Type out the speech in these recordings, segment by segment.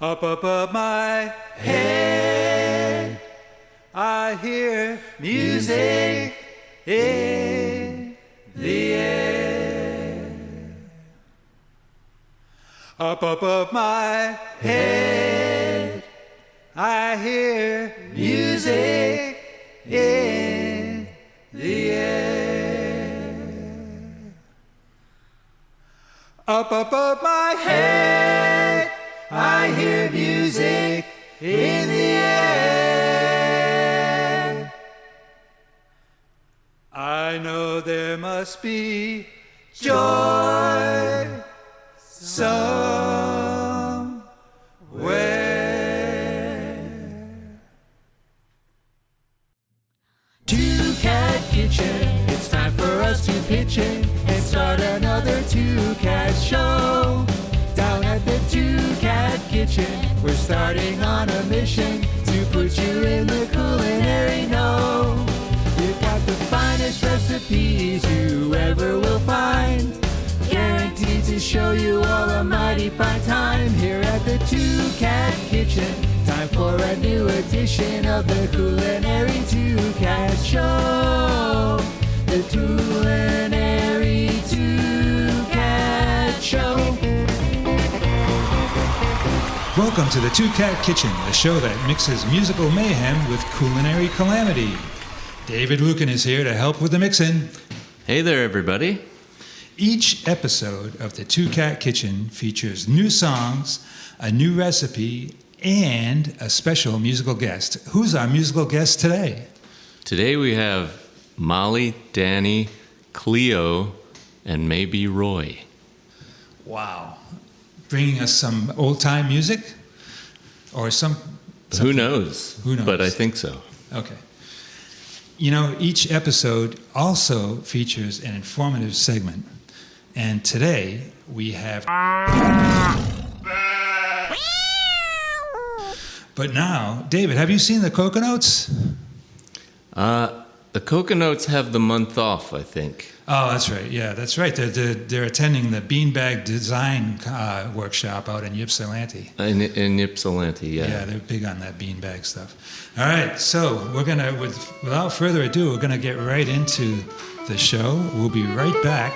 Up above my head, I hear music in the air. Up above my head, I hear music in the air. Up above my head, I hear music in the air. I know there must be joy somewhere. Two-Cat Kitchen, it's time for us to pitch in and start another Two-Cat show. Down at the Two-Cat Kitchen, we're starting on a mission to put you in the culinary know. We've got the finest recipes you ever will find, guaranteed to show you all a mighty fine time here at the Two-Cat Kitchen. Time for a new edition of the culinary Two-Cat show. The culinary Two-Cat show. Welcome to the Two-Cat Kitchen, the show that mixes musical mayhem with culinary calamity. David Luken is here to help with the mixing. Hey there, everybody. Each episode of the Two-Cat Kitchen features new songs, a new recipe, and a special musical guest. Who's our musical guest today? Today we have Molly, Danny, Cleo, and maybe Roy. Wow. Bringing us some old-time music? Or something? Who knows? Who knows? But I think so. Okay. You know, each episode also features an informative segment. And today we have... But now, David, have you seen the Coconuts? The Coconuts have the month off, I think. Oh, that's right. Yeah, that's right. They're attending the Beanbag Design workshop out in Ypsilanti. In Ypsilanti, yeah. Yeah, they're big on that beanbag stuff. All right, so we're going to, without further ado, we're going to get right into the show. We'll be right back.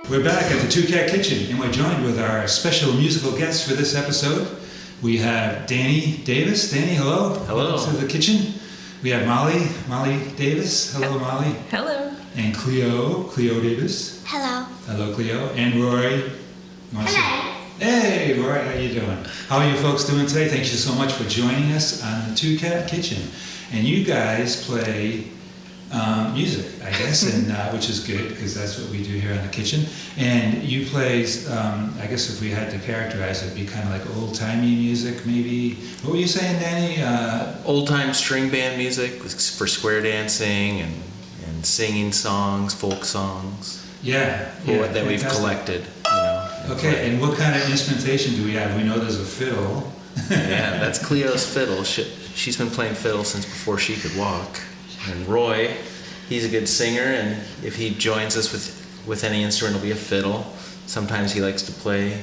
We're back at the Two-Cat Kitchen, and we're joined with our special musical guest for this episode. We have Danny Davis. Danny, hello. Hello. Welcome to the kitchen. We have Molly Davis. Hello, Molly. Hello. And Cleo Davis. Hello. Hello, Cleo. And Roy. Hello. Hey, Roy, how you doing? How are you folks doing today? Thank you so much for joining us on the Two-Cat Kitchen. And you guys play music, I guess, and which is good because that's what we do here in the kitchen. And you play, I guess if we had to characterize it, it'd be kind of like old-timey music, maybe. What were you saying, Danny? Old-time string band music for square dancing and singing songs, folk songs. Yeah, that we've collected. You know. Okay, and what kind of instrumentation do we have? We know there's a fiddle. Yeah, that's Cleo's fiddle. She's been playing fiddle since before she could walk. And Roy, he's a good singer, and if he joins us with any instrument, it'll be a fiddle. Sometimes he likes to play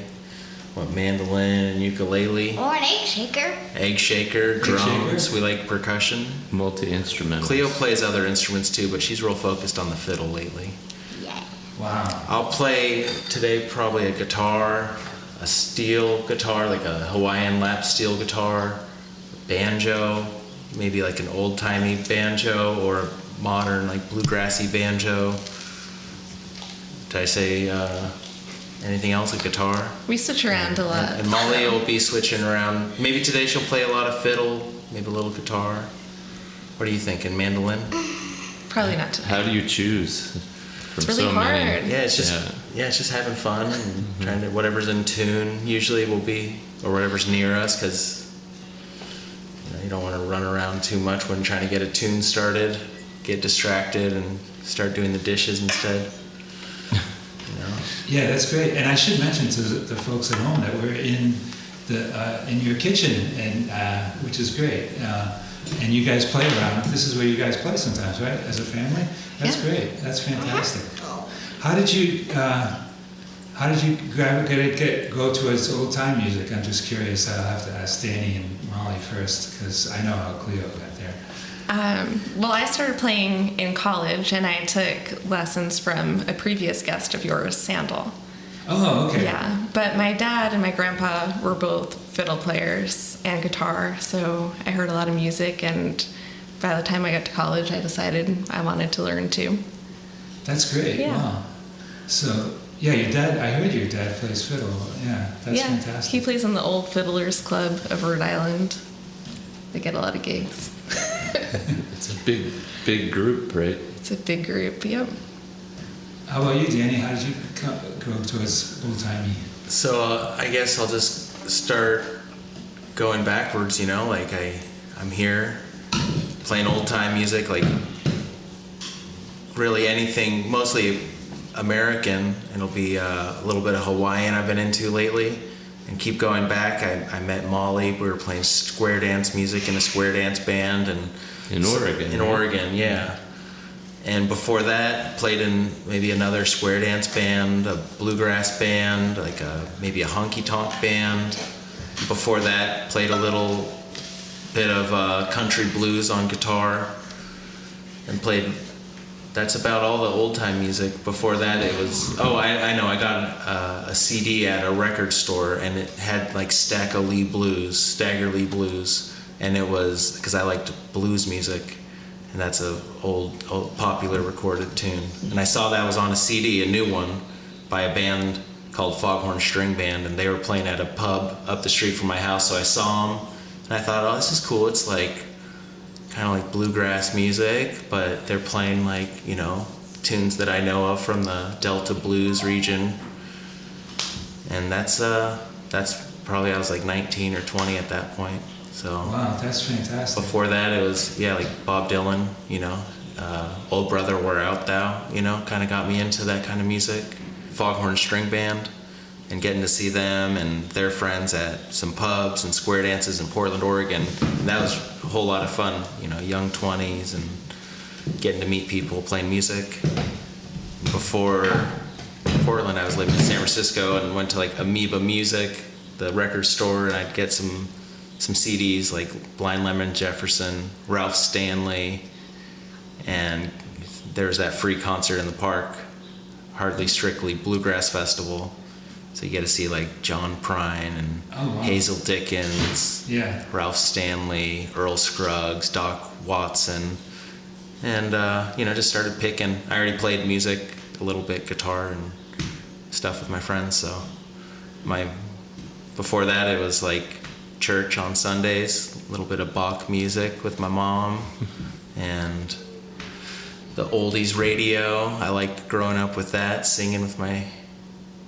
mandolin and ukulele. Or an egg shaker. Egg shaker, drums. We like percussion. Multi-instrumental. Cleo plays other instruments too, but she's real focused on the fiddle lately. Yeah. Wow. I'll play today probably a guitar, a steel guitar, like a Hawaiian lap steel guitar, banjo, maybe like an old-timey banjo or a modern, like bluegrassy banjo. Did I say anything else? A guitar? We switch around a lot. And Molly will be switching around. Maybe today she'll play a lot of fiddle, maybe a little guitar. What are you thinking? Mandolin? Probably not today. How do you choose from It's really so hard. many? Yeah, it's just having fun and trying to whatever's in tune. Usually will be, or whatever's near us, because you don't want to run around too much when trying to get a tune started, get distracted, and start doing the dishes instead. Yeah, that's great. And I should mention to the folks at home that we're in your kitchen, and which is great. and you guys play around. This is where you guys play sometimes, right? As a family? That's Yeah. great. That's fantastic. How did you go towards old time music? I'm just curious. I'll have to ask Danny and Molly first because I know how Cleo got there. Well, I started playing in college, and I took lessons from a previous guest of yours, Sandal. Oh, okay. Yeah, but my dad and my grandpa were both fiddle players and guitar, so I heard a lot of music, and by the time I got to college, I decided I wanted to learn too. That's great. Yeah. Wow. So, yeah, your dad, I heard your dad plays fiddle. Yeah, that's fantastic. He plays in the Old Fiddlers Club of Rhode Island. They get a lot of gigs. It's a big group, right? It's a big group, yep. How about you, Danny? How did you go towards old-timey? So I guess I'll just start going backwards, like I'm here playing old time music, like really anything, mostly American. It'll be a little bit of Hawaiian I've been into lately, and keep going back. I met Molly. We were playing square dance music in a square dance band, and In Oregon. In right? Oregon, yeah. And before that, played in maybe another square dance band, a bluegrass band, like maybe a honky tonk band. Before that, played a little bit of country blues on guitar, and played. That's about all the old time music. Before that, it was. Oh, I know. I got a CD at a record store, and it had like Stagger Lee Blues, and it was because I liked blues music. And that's a old popular recorded tune. And I saw that was on a CD, a new one, by a band called Foghorn String Band, and they were playing at a pub up the street from my house. So I saw them, and I thought, oh, this is cool. It's like kind of like bluegrass music, but they're playing like tunes that I know of from the Delta Blues region. And that's probably I was like 19 or 20 at that point. So Wow, that's fantastic. before that, it was like Bob Dylan, Old Brother, Where Art Thou, kind of got me into that kind of music. Foghorn String Band, and getting to see them and their friends at some pubs and square dances in Portland, Oregon. And that was a whole lot of fun, young 20s and getting to meet people playing music. Before Portland, I was living in San Francisco and went to like Amoeba Music, the record store, and I'd get some CDs like Blind Lemon Jefferson, Ralph Stanley, and there was that free concert in the park, Hardly Strictly Bluegrass Festival. So you get to see like John Prine and wow. Hazel Dickens, Yeah. Ralph Stanley, Earl Scruggs, Doc Watson, and just started picking. I already played music a little bit, guitar and stuff with my friends. So before that, it was like church on Sundays, a little bit of Bach music with my mom, and the oldies radio. I liked growing up with that, singing with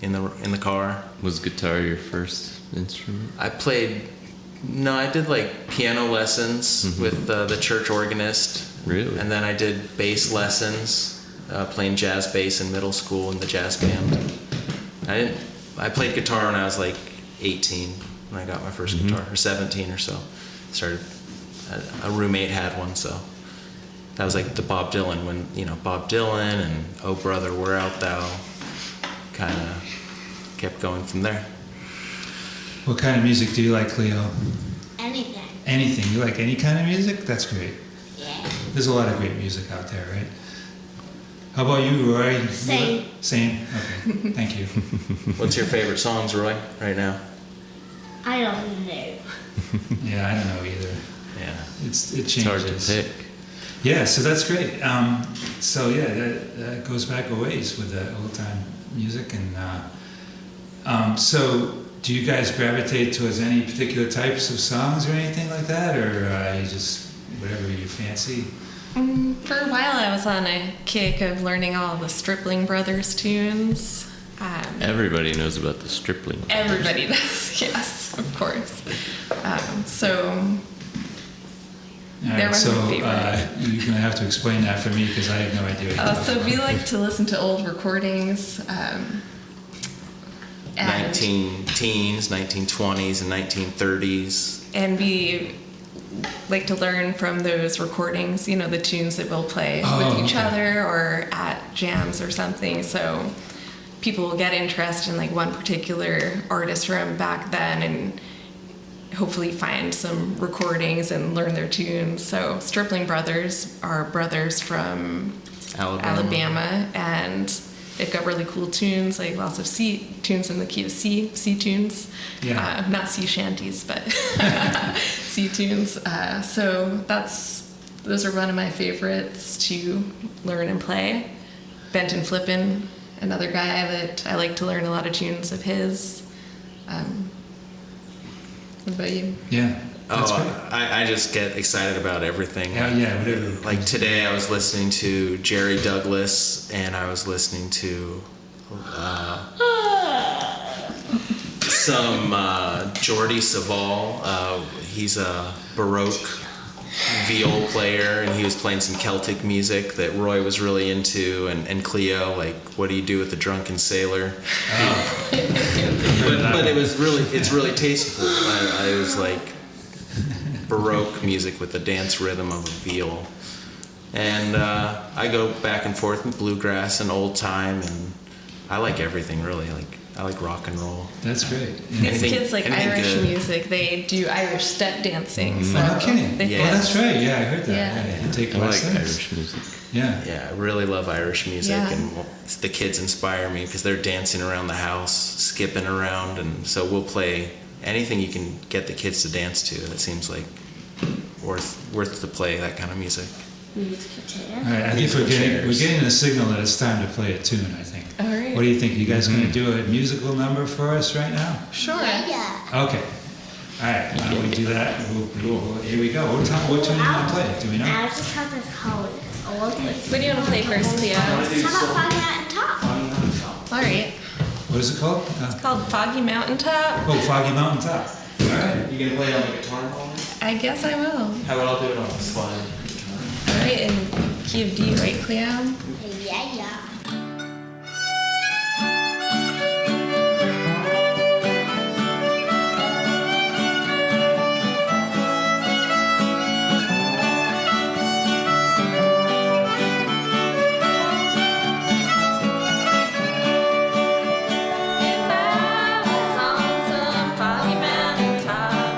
in the car. Was guitar your first instrument? I did like piano lessons with the church organist. Really? And then I did bass lessons, playing jazz bass in middle school in the jazz band. I played guitar when I was like 18 when I got my first guitar, or 17 or so. A roommate had one, so that was like the Bob Dylan, when Bob Dylan and Oh Brother, Where Art Thou, kind of kept going from there. What kind of music do you like, Cleo? Anything. Anything. You like any kind of music? That's great. Yeah. There's a lot of great music out there, right? How about you, Roy? Same. Same? Okay, thank you. What's your favorite songs, Roy, right now? I don't know. Yeah, I don't know either. Yeah. It changes. It's hard to pick. Yeah, so that's great. So yeah, that goes back a ways with the old time music. And so do you guys gravitate towards any particular types of songs or anything like that, or you just whatever you fancy? For a while, I was on a kick of learning all the Stripling Brothers tunes. Everybody knows about the Stripling. Everybody does, yes, of course. So All They're right, my so favorite. you're gonna have to explain that for me because I have no idea. What you're talking so we about. like to listen to old recordings. And 19 teens, 1920s, and 1930s. And we like to learn from those recordings, you know, the tunes that we'll play Oh, with each okay. other or at jams or something. So people will get interested in like one particular artist from back then and hopefully find some recordings and learn their tunes. So Stripling Brothers are brothers from Alabama, and they've got really cool tunes, like lots of C tunes in the key of C tunes. Yeah. Not sea shanties, but C tunes. So those are one of my favorites to learn and play. Benton Flippin, another guy that I like to learn a lot of tunes of his. What about you? Yeah. That's great. I just get excited about everything. Yeah, whatever. Like today, I was listening to Jerry Douglas, and I was listening to some Jordi Savall. He's a Baroque viol player, and he was playing some Celtic music that Roy was really into, and Cleo, like, what do you do with the drunken sailor? But it's really tasteful. I was like Baroque music with the dance rhythm of a viol. And I go back and forth with bluegrass and old time, and I like everything really. Like I like rock and roll. That's great. These kids like anything Irish good. music. They do Irish step dancing. So Oh, kidding. they Yeah. Oh, that's right. Yeah, I heard that. Yeah. Yeah, you take I like lessons. Irish music. Yeah. Yeah, I really love Irish music, Yeah. and the kids inspire me because they're dancing around the house, skipping around, and so we'll play anything you can get the kids to dance to. It seems like worth to play that kind of music. Musical chair. All right, I think we're getting a signal that it's time to play a tune, I think. All right. What do you think? You guys going to do a musical number for us right now? Sure. Yeah. Okay. All right, why don't we do that? Here we go. What tune are you going to play? Do we know? I just have this call. What do you want to play first, Cleo? How about Foggy Mountain Top? All right. What is it called? It's called Foggy Mountain Top. Oh, Foggy Mountain Top. All right. You gonna play it on the guitar, Molly? I guess I will. How about I'll do it on the slide? All right, in key of D, right, Cleo? Yeah. If I was on some foggy mountain top,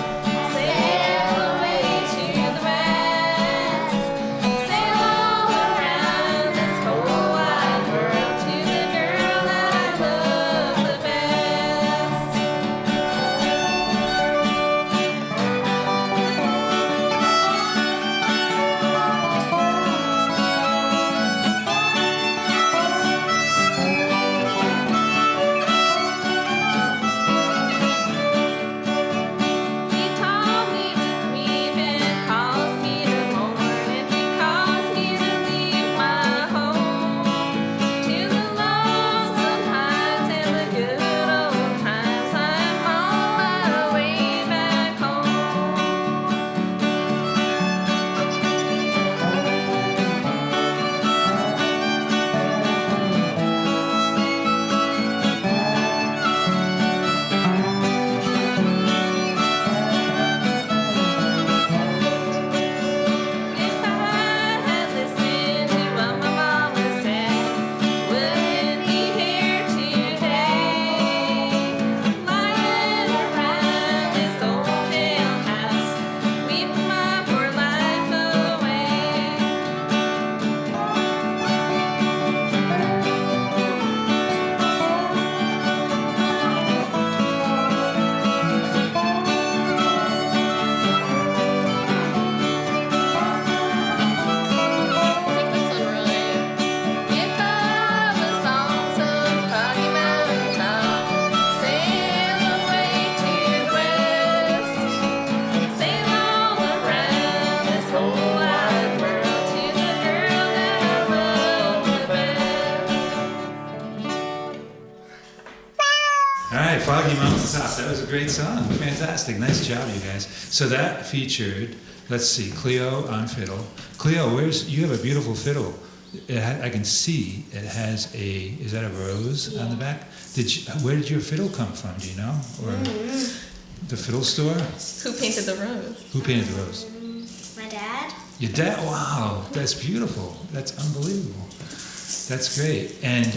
sail away to the west, sail all around this whole wide world to the girl that I love the best. He taught me to grieve and caused me to mourn, and he caused me to leave my home. To the lonesome times and the good old times, I'm on my way back home. If I had listened to what my mama said, wouldn't be here today? Lying around this old jailhouse, weeping my poor life away. Take this one, Roy. If I was on some foggy mountain top, sail away to the west, sail all around this whole wide world to the girl that I love the best. All right, Foggy Mountain Top. That was a great song. Fantastic. Nice job, you guys. So that featured, let's see, Cleo on fiddle. Cleo, you have a beautiful fiddle. I can see it has is that a rose on the back? Where did your fiddle come from? Do you know? Or the fiddle store? Who painted the rose? Who painted the rose? My dad. Your dad? Wow, that's beautiful. That's unbelievable. That's great. And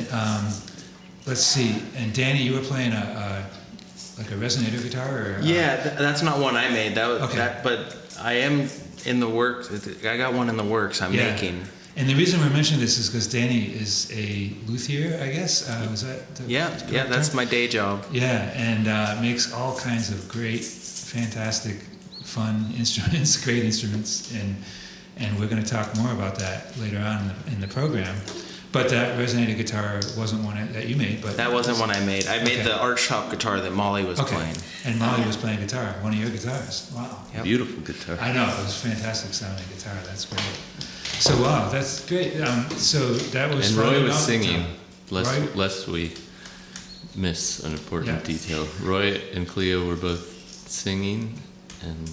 let's see. And Danny, you were playing like a resonator guitar, or? Yeah, that's not one I made. That was Okay. but I am in the works. I got one in the works. I'm making. And the reason we're mentioning this is because Danny is a luthier, I guess. Was that? Yeah, that's my day job. Yeah, and makes all kinds of great, fantastic, fun instruments, great instruments, and we're going to talk more about that later on in the program. But that resonator guitar wasn't one that you made, but That wasn't one I made. I made the archtop guitar that Molly was playing. And Molly was playing guitar, one of your guitars. Wow. Yep. Beautiful guitar. I know, it was fantastic sounding guitar. That's great. So wow, that's great. So that was. And Foggy Roy was Mountain singing, Roy? lest we miss an important Yeah. detail. Roy and Cleo were both singing, and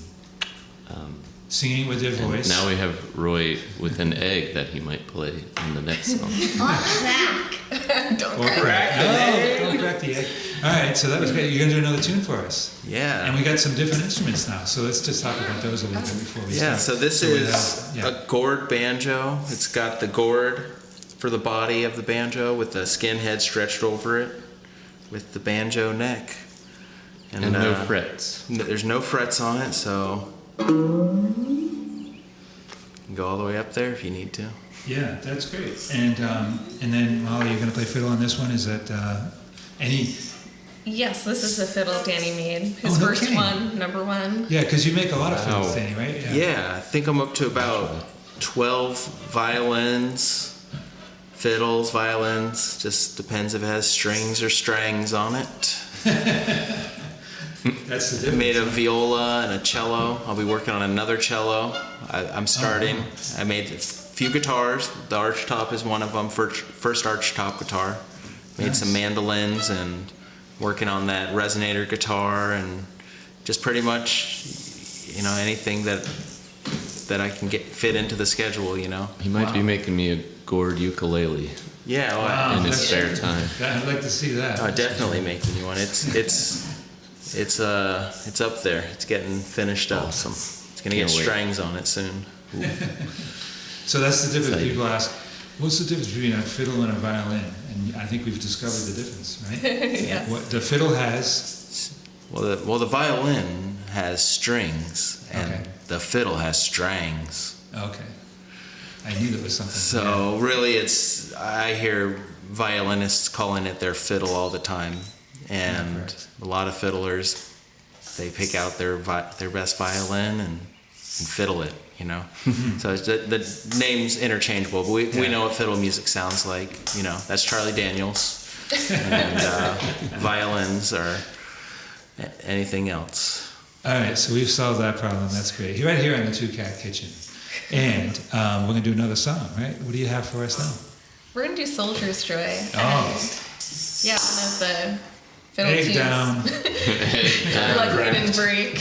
Singing with their voice. now we have Roy with an egg that he might play in the next song. Crack. Don't Or crack. No, don't crack the egg. All right, so that was great. You're going to do another tune for us. Yeah. And we got some different instruments now, so let's just talk about those a little bit before we Yeah, start. so this we is have- a gourd banjo. It's got the gourd for the body of the banjo with the skin head stretched over it with the banjo neck. And no frets. There's no frets on it, so you can go all the way up there if you need to. Yeah, that's great. And then Molly, you're going to play fiddle on this one. Is that any? Yes, this is the fiddle Danny made. His no first kidding. one, number one. Yeah, because you make a lot of fiddles, Wow. Danny, right? Yeah, I think I'm up to about 12 violins, fiddles, violins. Just depends if it has strings or strangs on it. That's the I difference. made a viola and a cello. I'll be working on another cello. I'm starting. I made a few guitars. The archtop is one of them. First archtop guitar. Made some mandolins and working on that resonator guitar and just pretty much, anything that I can fit into the schedule. He might be making me a gourd ukulele Yeah. Well, Wow. in his that's- spare time. I'd like to see that. definitely making you one. It's up there. It's getting finished up. Awesome. It's gonna get Can't wait. strings on it soon. So that's the difference. Exciting. People ask, what's the difference between a fiddle and a violin? And I think we've discovered the difference, right? Yeah. What the fiddle has. Well, the violin has strings, and Okay. the fiddle has strangs. Okay. I knew there was something. So really, I hear violinists calling it their fiddle all the time, and correct. a lot of fiddlers, they pick out their best violin and fiddle it. So the name's interchangeable, but we Yeah. know what fiddle music sounds like. That's Charlie Daniels, and violins are anything else. All right, so we've solved that problem. That's great. Right here in the Two Cat Kitchen. And we're going to do another song, right? What do you have for us now? We're gonna do Soldier's Joy. Oh. Yeah, one of the fiddle Egg tunes. down. Lucky it didn't break.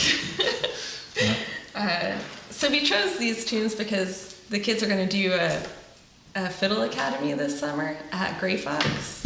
So we chose these tunes because the kids are going to do a fiddle academy this summer at Gray Fox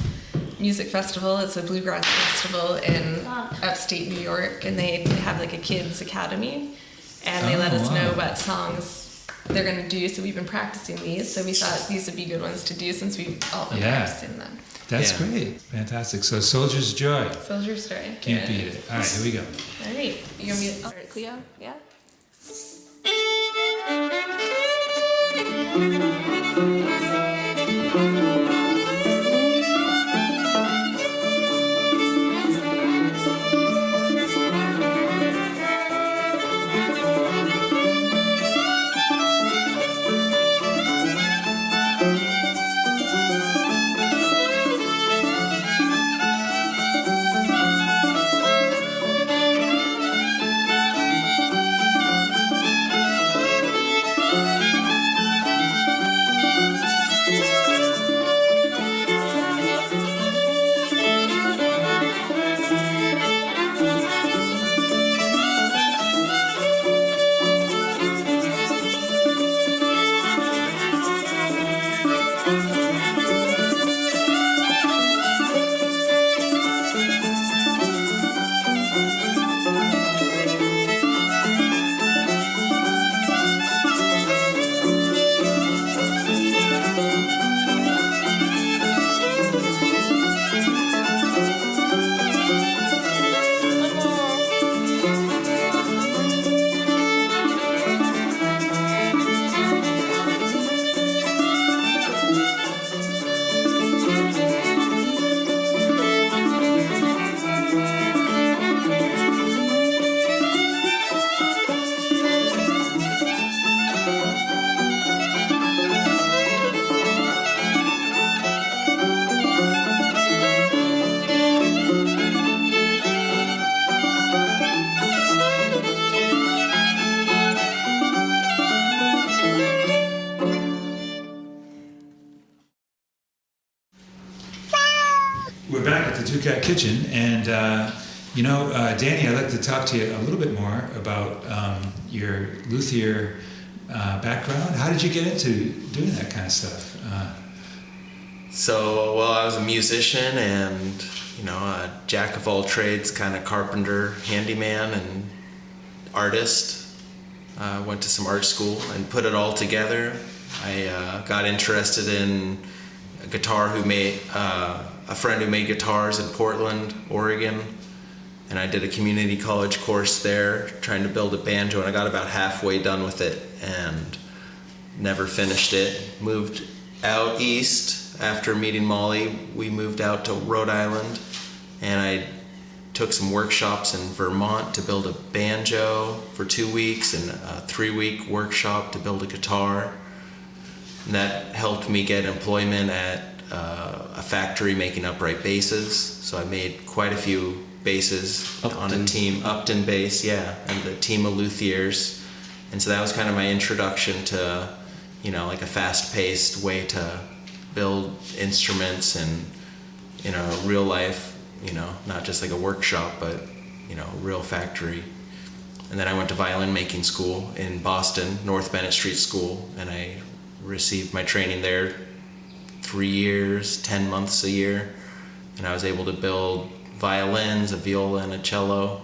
Music Festival. It's a bluegrass festival in upstate New York, and they have like a kids academy, and they let us know what songs they're going to do. So we've been practicing these. So we thought these would be good ones to do since we've all been practicing them. That's Yeah. great. Fantastic. So Soldier's Joy. Soldier's Joy. Can't beat it. All right, here we go. All right, you gonna be all right, Cleo? Yeah. We're back at the Two Cat Kitchen, and Danny, I'd like to talk to you a little bit more about your luthier background. How did you get into doing that kind of stuff? I was a musician and, a jack of all trades, kind of carpenter, handyman, and artist. Went to some art school and put it all together. I got interested in a friend who made guitars in Portland, Oregon, and I did a community college course there trying to build a banjo, and I got about halfway done with it and never finished it. Moved out east after meeting Molly. We moved out to Rhode Island, and I took some workshops in Vermont to build a banjo for 2 weeks and a 3-week workshop to build a guitar. And that helped me get employment at a factory making upright basses. So I made quite a few basses on a team, Upton bass, and a team of luthiers. And so that was kind of my introduction to, like a fast-paced way to build instruments and, real life, not just like a workshop, but, a real factory. And then I went to violin making school in Boston, North Bennett Street School, and I received my training there 3 years, 10 months a year, and I was able to build violins, a viola, and a cello.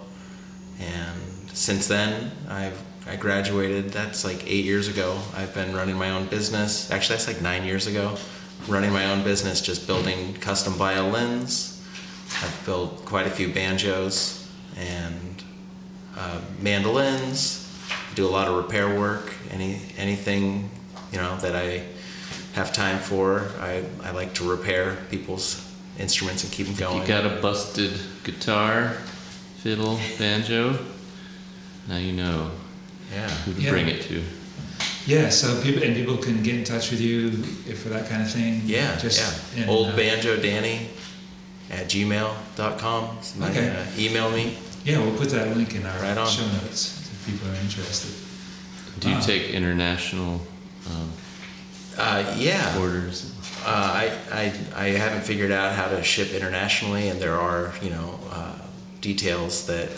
And since then, I graduated. That's like 8 years ago. I've been running my own business. Actually, that's like 9 years ago. Running my own business, just building custom violins. I've built quite a few banjos and mandolins. I do a lot of repair work. Anything that I have time for. I like to repair people's instruments and keep them going. You got a busted guitar, fiddle, banjo. Now you know who to bring it to. Yeah, so people can get in touch with you for that kind of thing. Old Banjo Danny at gmail.com. Okay. Email me. Yeah, we'll put that link in our Right show notes if people are interested. Do you take international orders? I haven't figured out how to ship internationally, and there are details that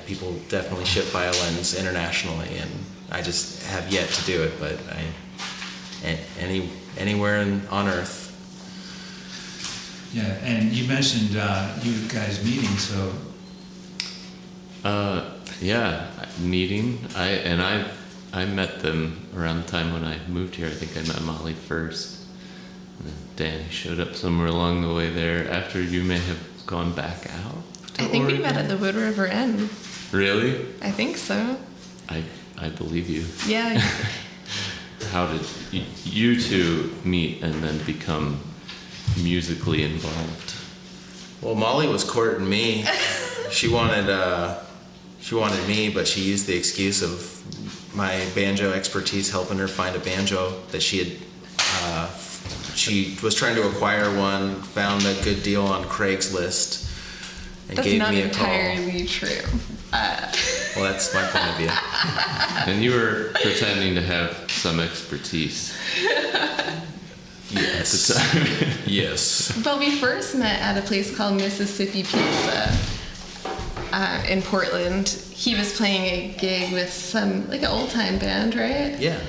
people definitely ship violins internationally, and I just have yet to do it. But anywhere on Earth. Yeah, and you mentioned you guys meeting, so. Meeting. I met them around the time when I moved here. I think I met Molly first. And then Danny showed up somewhere along the way there after you may have gone back out. I think we met at the Wood River Inn. Really? I think so. I believe you. Yeah. How did you two meet and then become musically involved? Well, Molly was courting me. She wanted me, but she used the excuse of my banjo expertise helping her find a banjo that she had. She was trying to acquire one, found a good deal on Craigslist, and That's gave not me a call. entirely true. Well, that's my point of view. And you were pretending to have some expertise Yes. at the time. Yes. Well, we first met at a place called Mississippi Pizza in Portland. He was playing a gig with an old-time band, right? Yeah.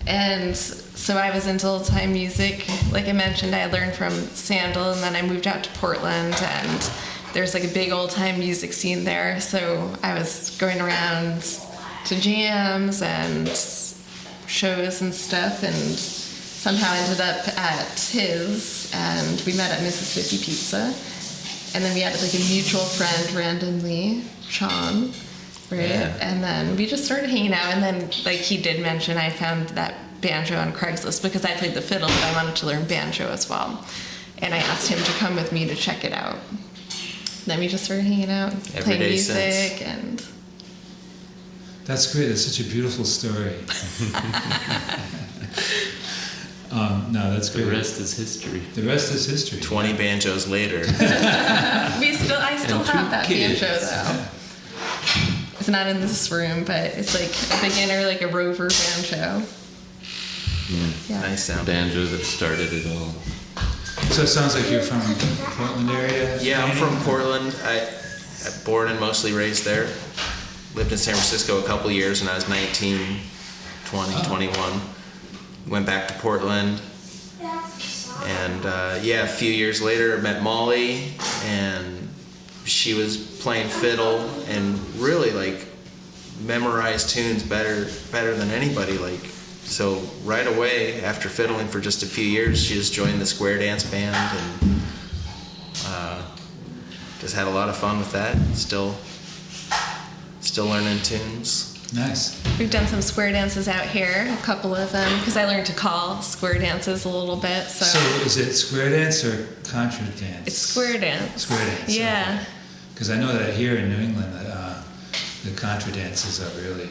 And so I was into old-time music. Like I mentioned, I learned from Sandal, and then I moved out to Portland, and there's like a big old-time music scene there. So I was going around to jams and shows and stuff, and somehow ended up at his, and we met at Mississippi Pizza. And then we had like a mutual friend randomly, Sean, right? Yeah. And then we just started hanging out. And then, like he did mention, I found that banjo on Craigslist because I played the fiddle, but I wanted to learn banjo as well. And I asked him to come with me to check it out. Then we just started hanging out, playing music, and That's great. That's such a beautiful story. No, that's great. The rest is history. The rest is history. 20 banjos later. I still And have 2 that kids. banjo though. It's not in this room, but it's like a beginner, like a rover banjo. Yeah. Nice sound. Banjo that started it all. So it sounds like you're from Portland area? Yeah, I'm from Portland. I'm born and mostly raised there. Lived in San Francisco a couple years when I was 19, 20, 21. Went back to Portland. And a few years later I met Molly, and she was playing fiddle and really like memorized tunes better than anybody. Like, so right away after fiddling for just a few years, she just joined the square dance band and just had a lot of fun with that. Still learning tunes. Nice. We've done some square dances out here, a couple of them, because I learned to call square dances a little bit. So, So is it square dance or contra dance? it's square dance. Square dance. Yeah. Because I know that here in New England, the contra dances are really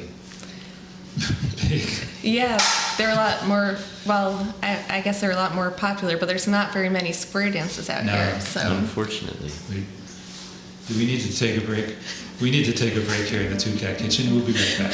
big. Yeah, they're a lot more, well, I guess they're a lot more popular, but there's not very many square dances out No. here. So Unfortunately. We need to take a break. We need to take a break here in the Two Cat Kitchen. We'll be right back.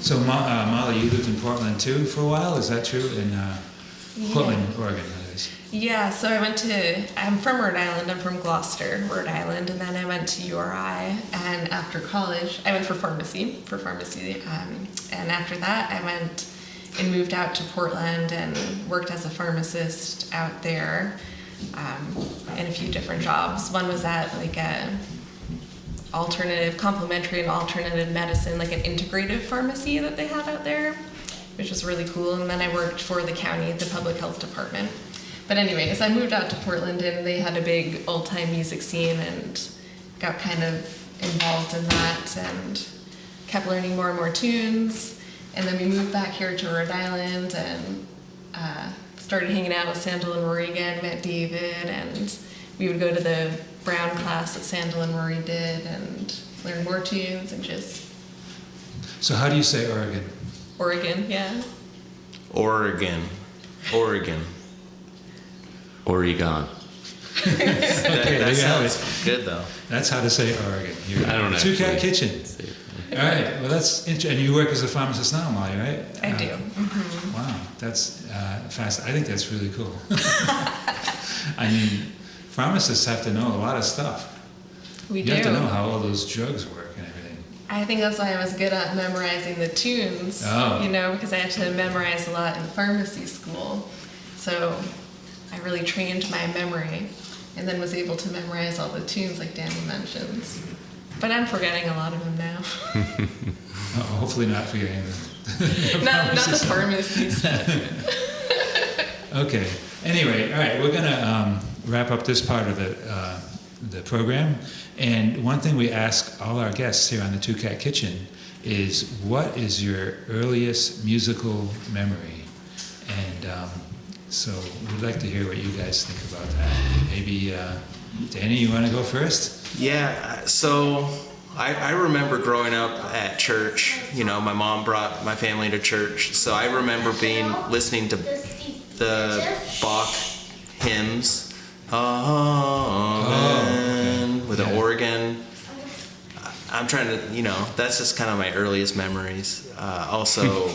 So Molly, you lived in Portland too for a while. Is that true? In Portland, Oregon, that is. yeah, so I'm from Rhode Island. I'm from Gloucester, Rhode Island, and then I went to URI. And after college, I went for pharmacy. And after that, I went and moved out to Portland and worked as a pharmacist out there in a few different jobs. One was at like a complementary and alternative medicine, like an integrative pharmacy that they had out there, which was really cool. And then I worked for the county, the public health department. But anyways, I moved out to Portland and they had a big old-time music scene and got kind of involved in that and kept learning more and more tunes. And then we moved back here to Rhode Island and started hanging out with Sandal and Rory again, met David, and we would go to the Brown class that Sandal and Rory did and learn more tunes and just So how do you say Oregon? Oregon, yeah. Oregon. Oregon. Okay, there That you have sounds good though. That's how to say Oregon. Here. I don't know. Two Cat Kitchen. Say it. All right. Well, that's interesting. And you work as a pharmacist now, Molly, right? I do. Wow, that's fast. I think that's really cool. I mean, pharmacists have to know a lot of stuff. We You do. have to know how all those drugs work and everything. I think that's why I was good at memorizing the tunes, Oh. because I had to memorize a lot in pharmacy school. So I really trained my memory and then was able to memorize all the tunes like Danny mentions. But I'm forgetting a lot of them now. Hopefully not forgetting the not the pharmacy stuff. Okay. Anyway, all right, we're gonna wrap up this part of the program. And one thing we ask all our guests here on the Two Cat Kitchen is, what is your earliest musical memory? And so we'd like to hear what you guys think about that. Maybe Danny, you want to go first? Yeah, so I remember growing up at church. My mom brought my family to church, so I remember listening to the Bach hymns, Amen, with an organ. I'm trying to, that's just kind of my earliest memories. Also,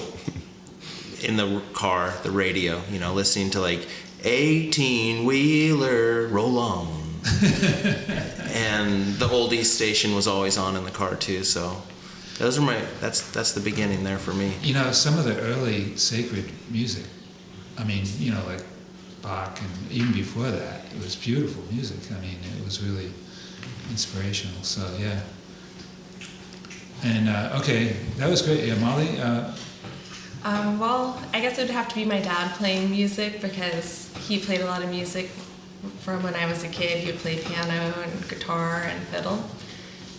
in the car, the radio, listening to like 18-wheeler, roll on. And the oldies station was always on in the car too, so those are that's the beginning there for me. You know, some of the early sacred music, I mean, you know, like Bach and even before that, it was beautiful music. I mean, it was really inspirational, so yeah. And okay, that was great. Yeah, Molly? Well, I guess it would have to be my dad playing music because he played a lot of music from when I was a kid. He would play piano and guitar and fiddle.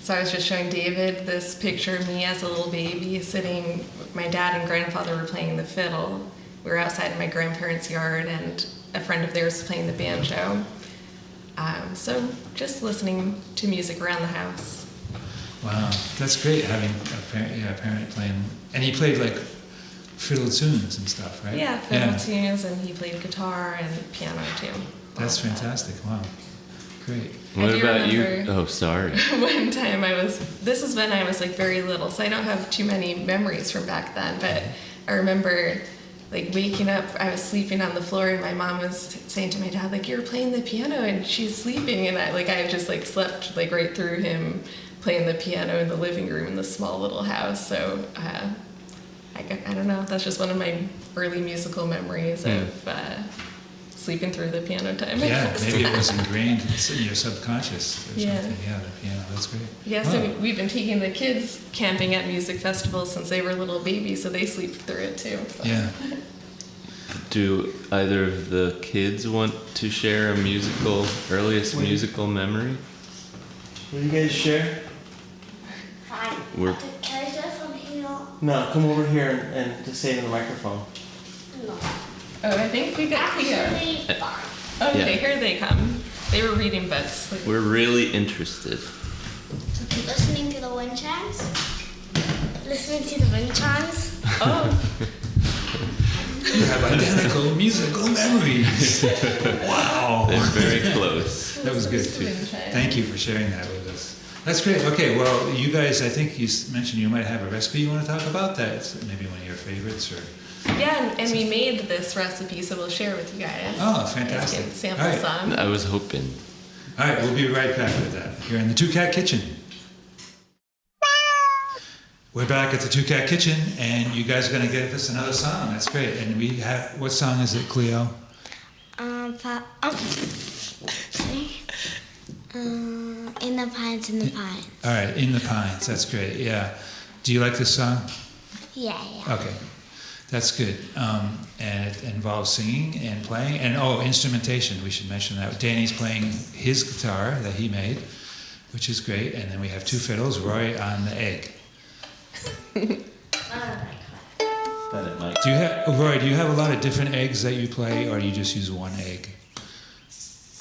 So I was just showing David this picture of me as a little baby sitting, my dad and grandfather were playing the fiddle. We were outside in my grandparents' yard and a friend of theirs was playing the banjo. So just listening to music around the house. Wow, that's great having a parent playing. And he played like fiddle tunes and stuff, right? Yeah, fiddle tunes, and he played guitar and piano too. That's fantastic. Wow, great. What about you? Remember Oh, sorry. one time this is when I was like very little, so I don't have too many memories from back then, but I remember like waking up, I was sleeping on the floor and my mom was saying to my dad, like, you're playing the piano and she's sleeping, and I just like slept like right through him playing the piano in the living room in this small little house. So I don't know, that's just one of my early musical memories of sleeping through the piano time. Yeah, maybe it was ingrained in your subconscious or something. Yeah. Yeah, the piano, that's great. Yeah, Wow. so we've been taking the kids camping at music festivals since they were little babies, so they sleep through it too. So. Yeah. Do either of the kids want to share a earliest musical memory? Will you guys share? Fine. We're- Can I start from here? No, come over here and just say it in the microphone. No. Oh, I think we got Cleo. Actually, fine. Okay, Yeah. here they come. They were reading books. We're really interested. Listening to the wind chimes. Listening to the wind chimes. Oh, You have identical musical memories. Wow. They're very close. That was good too. Thank you for sharing that with us. That's great. Okay, well, you guys, I think you mentioned you might have a recipe you want to talk about. That's maybe one of your favorites, or yeah, and we made this recipe, so we'll share with you guys. oh, You fantastic. can sample All right. some. I was hoping. All right, we'll be right back with that here in the Two Cat Kitchen. We're back at the Two Cat Kitchen, and you guys are going to give us another song. That's great. And we have, what song is it, Cleo? In the pines, in the pines. All right, In the Pines. That's great. Yeah. Do you like this song? Yeah. Okay, that's good. And it involves singing and playing, and instrumentation. We should mention that. Danny's playing his guitar that he made, which is great. And then we have two fiddles. Roy on the egg. Mike. Roy? Do you have a lot of different eggs that you play, or do you just use one egg?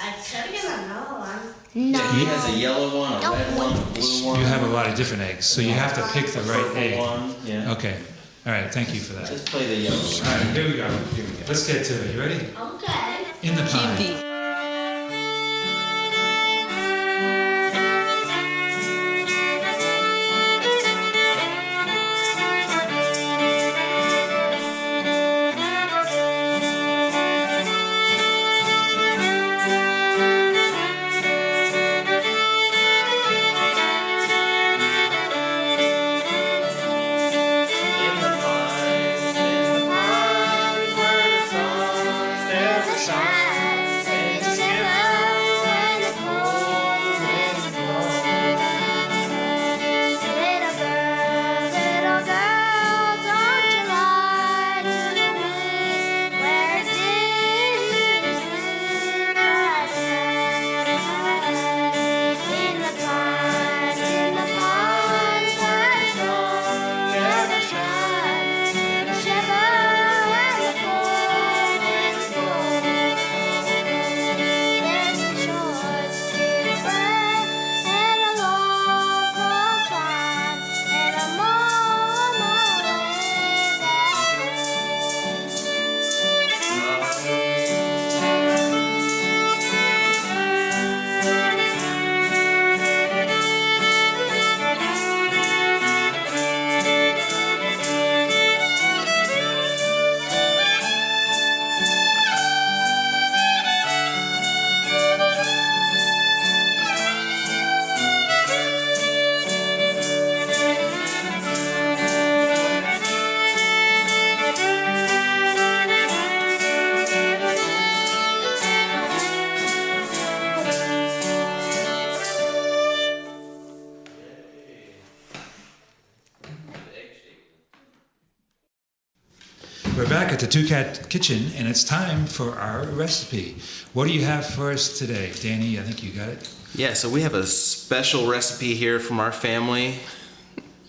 I could get another one. Yeah, he has a yellow one, a red one, a blue one. You have a lot of different eggs, so you have to pick the right purple egg. one. Yeah. Okay. All right. Thank you for that. Just play the yellow All one. right. Here we go. Let's get to it. You ready? Okay. In the Pines. Shine. We're back at the Two Cat Kitchen, and it's time for our recipe. What do you have for us today? Danny, I think you got it. Yeah, so we have a special recipe here from our family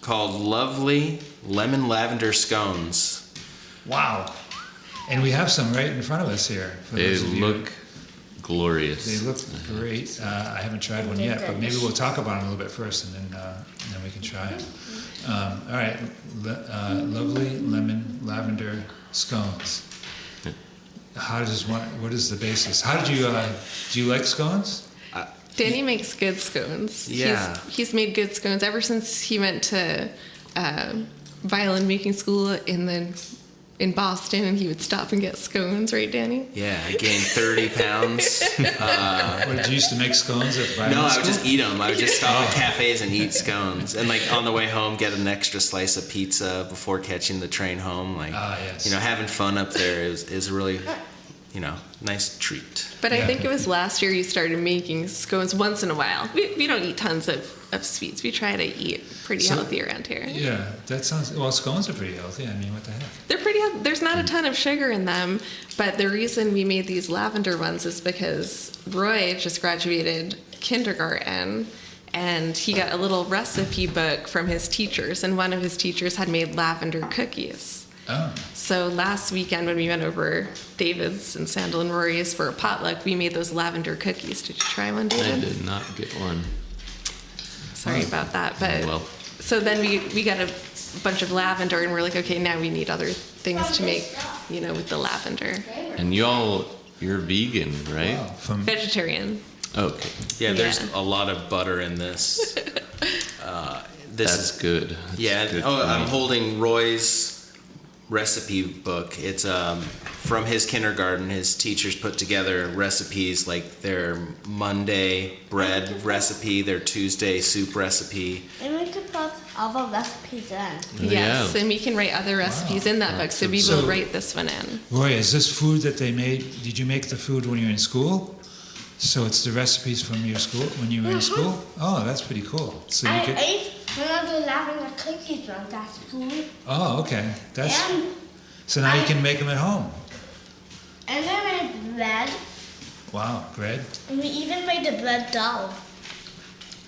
called Lovely Lemon Lavender Scones. Wow. And we have some right in front of us here. They look glorious. They look great. I haven't tried one yet, but maybe we'll talk about them a little bit first, and then we can try them. All right, Lovely Lemon Lavender Scones. What is the basis? How did you, do you like scones? Danny makes good scones. Yeah. He's made good scones ever since he went to violin making school in Boston, and he would stop and get scones, right, Danny? Yeah, I gained 30 pounds. What, did you used to make scones at the violin No, I school? would just eat them. I would just stop at cafes and eat scones. And like on the way home, get an extra slice of pizza before catching the train home. Like, yes. having fun up there is a really, nice treat. But I think it was last year you started making scones once in a while. We don't eat tons of sweets. We try to eat pretty healthy around here. Yeah, that sounds, well, scones are pretty healthy. I mean, what the heck? They're pretty healthy. There's not a ton of sugar in them, but the reason we made these lavender ones is because Roy just graduated kindergarten, and he got a little recipe book from his teachers, and one of his teachers had made lavender cookies. Oh. So last weekend when we went over David's and Sandal and Rory's for a potluck, we made those lavender cookies. Did you try one, David? I did not get one. Sorry about that, but Well. so then we got a bunch of lavender, and we're like, okay, now we need other things to make, with the lavender. And you're vegan, right? Wow. From Vegetarian. Okay. Yeah, there's Yeah. a lot of butter in this. That's good. That's Yeah. good Oh, for I'm me. holding Roy's recipe book. It's from his kindergarten. His teachers put together recipes like their Monday bread recipe, their Tuesday soup recipe. And we could put all the recipes in. Yes, Yeah. and we can write other recipes in that book, so we So- will write this one in. Roy, is this food that they made? Did you make the food when you were in school? So it's the recipes from your school when you were in school? Oh, that's pretty cool. So you I could. ate one of the lavender cookies from that school. Oh, okay. That's. And, So now you can make them at home. and I made bread. Wow, bread. And we even made the bread dough.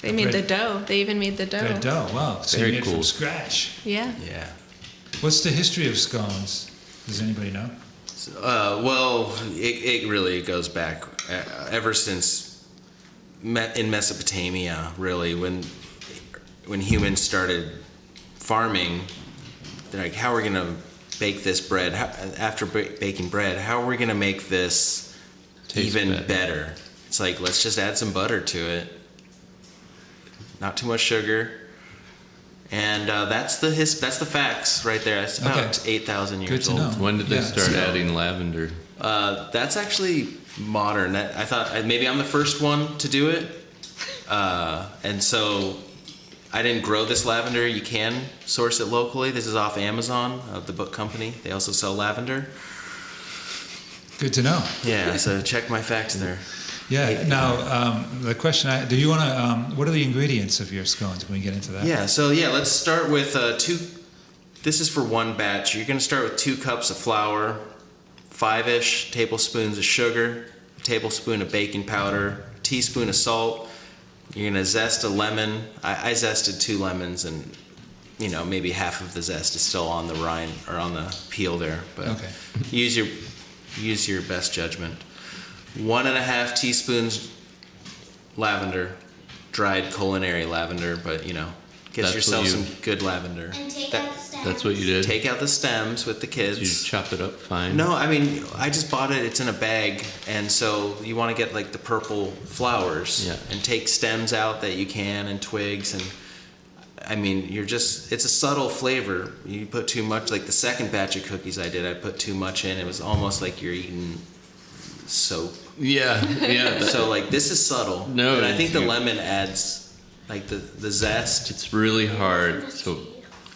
They made the Bread- dough. They even made the dough. Bread dough. Wow. So Very you made it from cool. scratch. Yeah. Yeah. What's the history of scones? Does anybody know? Well, it really goes back ever since in Mesopotamia, really, when humans started farming. They're like, how are we going to bake this bread? After baking bread, how are we going to make this Taste even better? It's like, let's just add some butter to it. Not too much sugar. And that's the facts right there. That's about Okay. 8,000 years Good to old. know. When did they Yeah, start so- adding lavender? That's actually modern. I thought maybe I'm the first one to do it. And so I didn't grow this lavender. You can source it locally. This is off Amazon, the book company. They also sell lavender. Good to know. Yeah, so check my facts there. Yeah. Now, the question do you want to? What are the ingredients of your scones? Can we get into that? Yeah, so let's start with 2. This is for one batch. You're going to start with 2 cups of flour, 5-ish tablespoons of sugar, a tablespoon of baking powder, a teaspoon of salt. You're going to zest a lemon. I zested 2 lemons, and maybe half of the zest is still on the rind or on the peel there. But Okay. use your best judgment. 1.5 teaspoons lavender, dried culinary lavender, but get That's yourself what some good lavender. And take That- out the stems. That's what you did? Take out the stems with the Did you kids. chop it up fine? No, I mean, I just bought it. It's in a bag, and so you want to get like the purple flowers, Yeah. and take stems out that you can and twigs, and I mean, it's a subtle flavor. You put too much, like the second batch of cookies I did, I put too much in. It was almost like you're eating soap. Yeah, yeah. So like this is subtle. No, and I think the you- lemon adds like the zest. It's really hard. So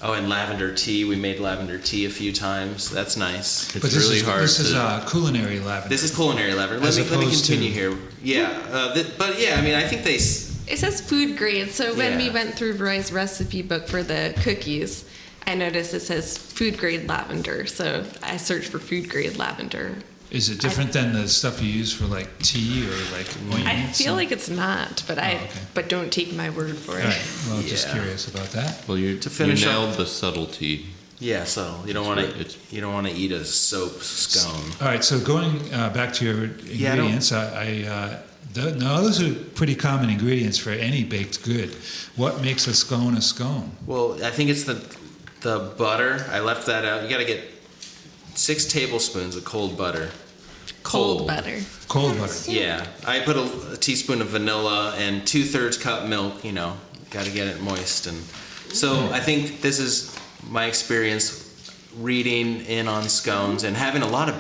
Oh, and lavender tea. We made lavender tea a few times. That's nice. it's But this really is hard this to. is culinary lavender. This is culinary lavender. As Let me opposed continue to- here. Yeah, but yeah, I mean, I think they. It says food grade. So when we Yeah. went through Roy's recipe book for the cookies, I noticed it says food grade lavender, so I searched for food grade lavender. Is it different than the stuff you use for like tea or like ointments? I feel like it's not, but okay. but don't take my word for it. All right. Well, just Yeah. curious about that. Well, you finish up- nailed the subtlety. Yeah, so you don't want to eat a soap scone. All right. So going back to your Yeah, I don't- ingredients, no, those are pretty common ingredients for any baked good. What makes a scone a scone? Well, I think it's the butter. I left that out. You got to get 6 tablespoons of cold butter. Cold butter. Cold butter. Yeah, I put a teaspoon of vanilla and 2/3 cup milk. You know, got to get it moist. And so I think this is my experience reading in on scones and having a lot of,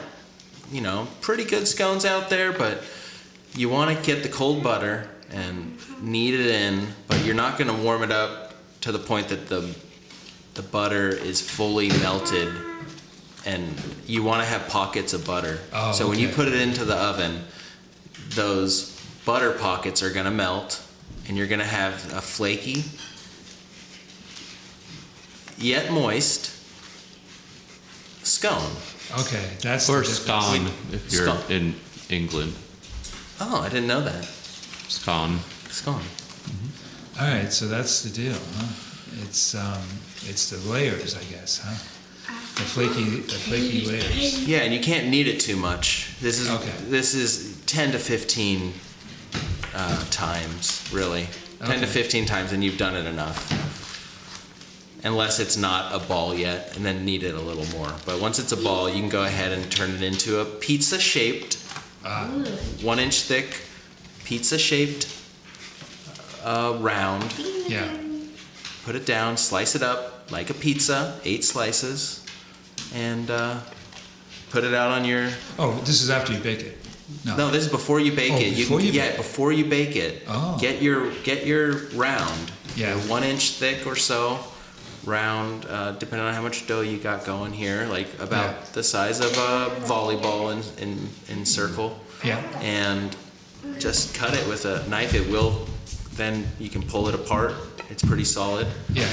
pretty good scones out there. But you want to get the cold butter and knead it in, but you're not going to warm it up to the point that the butter is fully melted. And you want to have pockets of butter. Oh, so when you okay. put it into the oven, those butter pockets are going to melt, and you're going to have a flaky, yet moist scone. Okay, that's Or the difference. scone, if you're Scone. in England. Oh, I didn't know that. Scone. Scone. All right, so that's the deal, huh? It's the layers, I guess, huh? The flaky layers. Yeah, and you can't knead it too much. This is 10 to 15 times, really. 10 to Okay. 15 times, and you've done it enough. Unless it's not a ball yet, and then knead it a little more. But once it's a ball, you can go ahead and turn it into a pizza-shaped, 1 inch thick, pizza-shaped round. Yeah. Put it down, slice it up like a pizza, 8 slices, and put it out on your. Oh, this is after you bake it. No, this is before you bake Oh, it. before you bake it. Before you bake it. Oh. Get your round. Yeah. Your 1 inch thick or so round, depending on how much dough you got going here, like about Yeah. the size of a volleyball in circle. Yeah. And just cut it with a knife. It will. Then you can pull it apart. It's pretty solid. Yeah.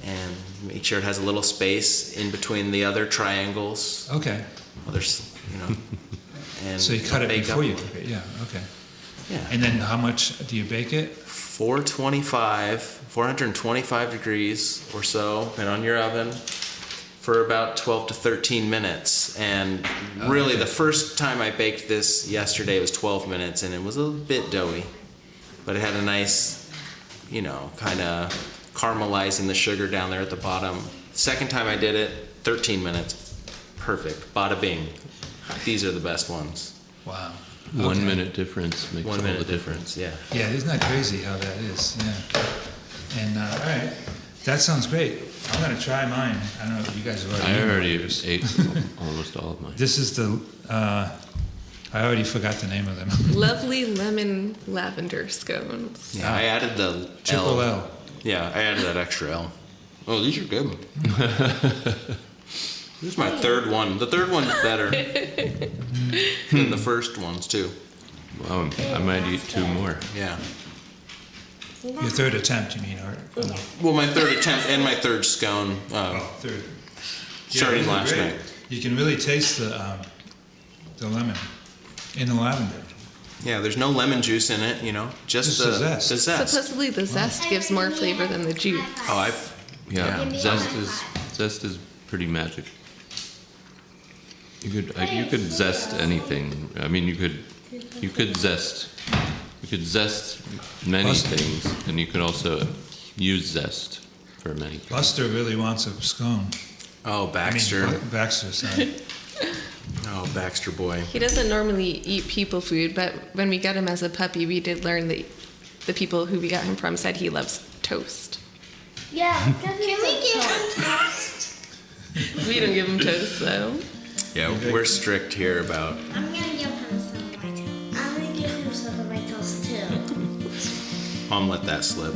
And make sure it has a little space in between the other triangles. Okay. Well, there's, and So you cut it bake before up. you cook it. Yeah. Okay. Yeah. And then how much do you bake it? 425 degrees or so, and on your oven for about 12 to 13 minutes. And really, okay. the first time I baked this yesterday was 12 minutes, and it was a bit doughy, but it had a nice, kind of caramelizing the sugar down there at the bottom. Second time I did it, 13 minutes. Perfect. Bada bing. These are the best ones. Wow. 1 minute difference makes 1 all minute the difference. difference, yeah. Yeah, isn't that crazy how that is? Yeah. And all right, that sounds great. I'm gonna try mine. I don't know if you guys have already. I eaten already yours. ate almost all of mine. This is the. I already forgot the name of them. Lovely Lemon Lavender scones. Yeah, I added the Triple L. Yeah, I added that extra L. Oh, these are good. This is my third one. The third one's better than the first ones, too. Wow, I might eat 2 more. Yeah. Your third attempt, you mean, or Well, my third attempt and my third scone. third? Starting these are last great. night. You can really taste the lemon in the lavender. Yeah, there's no lemon juice in it, just Just the the zest. The zest. Supposedly the zest gives more flavor than the juice. Oh, Yeah, Yeah. zest is pretty magic. You could zest anything. I mean, you could zest many Buster. things, and you could also use zest for many things. Buster really wants a scone. Oh, Baxter. I mean, Baxter, sorry. Oh, Baxter boy. He doesn't normally eat people food, but when we got him as a puppy, we did learn that the people who we got him from said he loves toast. Yeah, can we give him toast? We don't give him toast though. Yeah, we're strict here about. I'm gonna give him some of my toast. I'm gonna give him some of my toast too. Mom let that slip.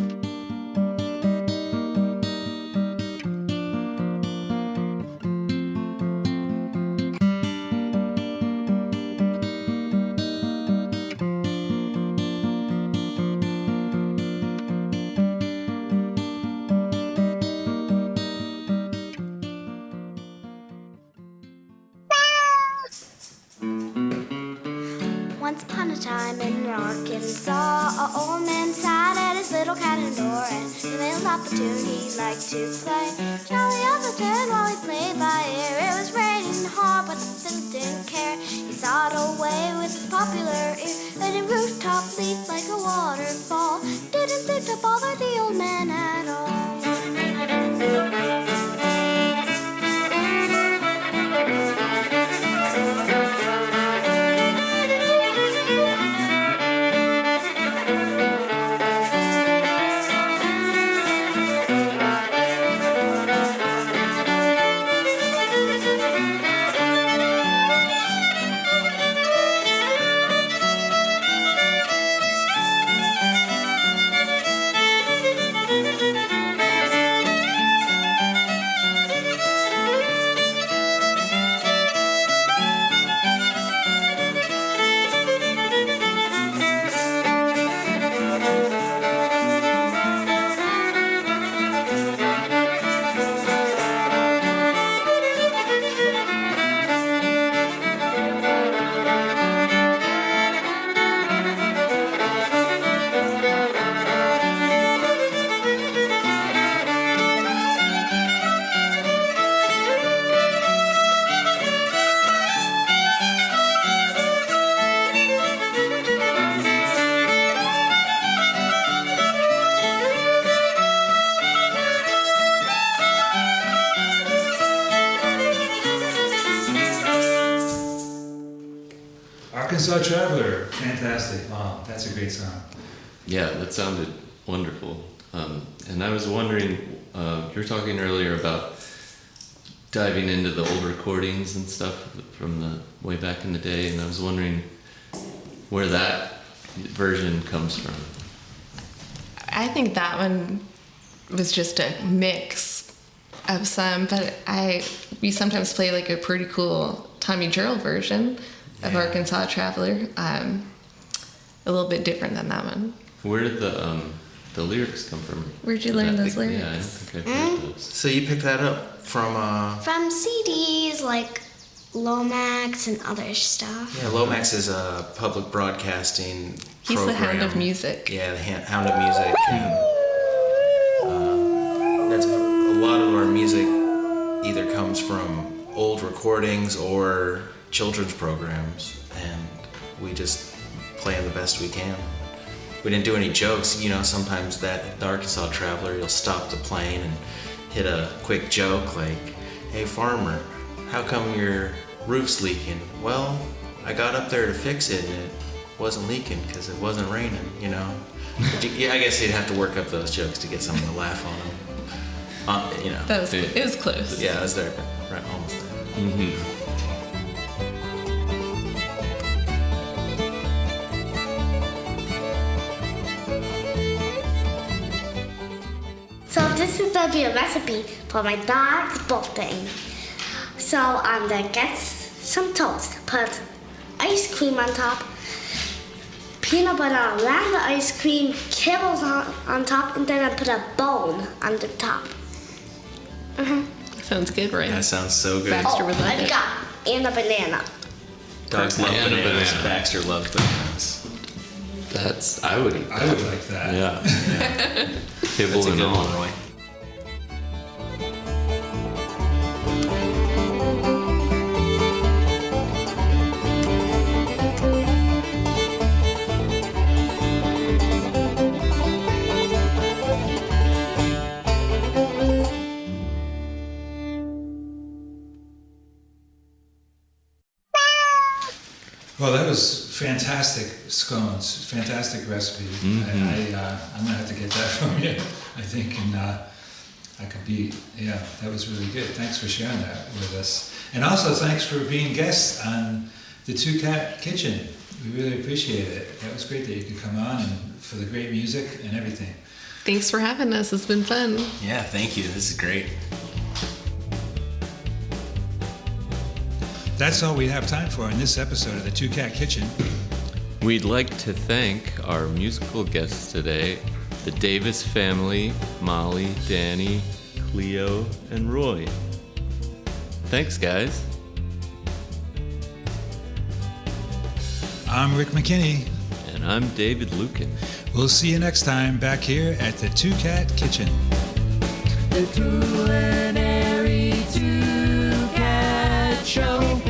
Once upon a time in Arkansas, an old man sat at his little cabin door, and the male opportunity he liked to play. Jolly on the turn while he played by ear. It was raining hard, but the fiddle didn't care. He sawed away with his popular ear, letting rooftop leap like a waterfall. Didn't think to bother the old man at all. Arkansas Traveler, fantastic. Wow, that's a great song. Yeah, that sounded wonderful. And I was wondering, you were talking earlier about diving into the old recordings and stuff from the way back in the day, and I was wondering where that version comes from. I think that one was just a mix of some, but we sometimes play like a pretty cool Tommy Gerald version of Arkansas Traveler. A little bit different than that one. Where did the lyrics come from? Where'd you learn those lyrics? Yeah, I don't think I've heard those. So you picked that up from CDs like Lomax and other stuff. Yeah, Lomax is a public broadcasting He's program. the Hound of Music. Yeah, the Hound of Music. And, that's a lot of our music either comes from old recordings or children's programs, and we just play them the best we can. We didn't do any jokes, you know. Sometimes the Arkansas Traveler, you'll stop the plane and hit a quick joke like, "Hey farmer, how come your roof's leaking?" "Well, I got up there to fix it and it wasn't leaking because it wasn't raining," you know. Yeah, I guess you'd have to work up those jokes to get someone to laugh on them. You know. It was close. Yeah, it was there, right, almost there. Mm-hmm. So this is going to be a recipe for my dog's birthday. So I'm going to get some toast, put ice cream on top, peanut butter around the ice cream, kibbles on top, and then I put a bone on the top. Sounds good, right? That sounds so good. Baxter would love I it. got and a banana. Dogs love And a bananas. banana. Baxter loves bananas. I would eat that. I would like that. Yeah. Kibble That's a and good all. one, Roy. Well, that was fantastic scones, fantastic recipe. I'm gonna have to get that from you, I think, and I could be, that was really good. Thanks for sharing that with us. And also thanks for being guests on the Two Cat Kitchen. We really appreciate it. That was great that you could come on and for the great music and everything. Thanks for having us. It's been fun. Yeah, thank you. This is great. That's all we have time for in this episode of the Two Cat Kitchen. We'd like to thank our musical guests today, the Davis family, Molly, Danny, Cleo, and Roy. Thanks, guys. I'm Rick McKinney. And I'm David Luken. We'll see you next time back here at the Two Cat Kitchen. The Culinary Two Cat Show.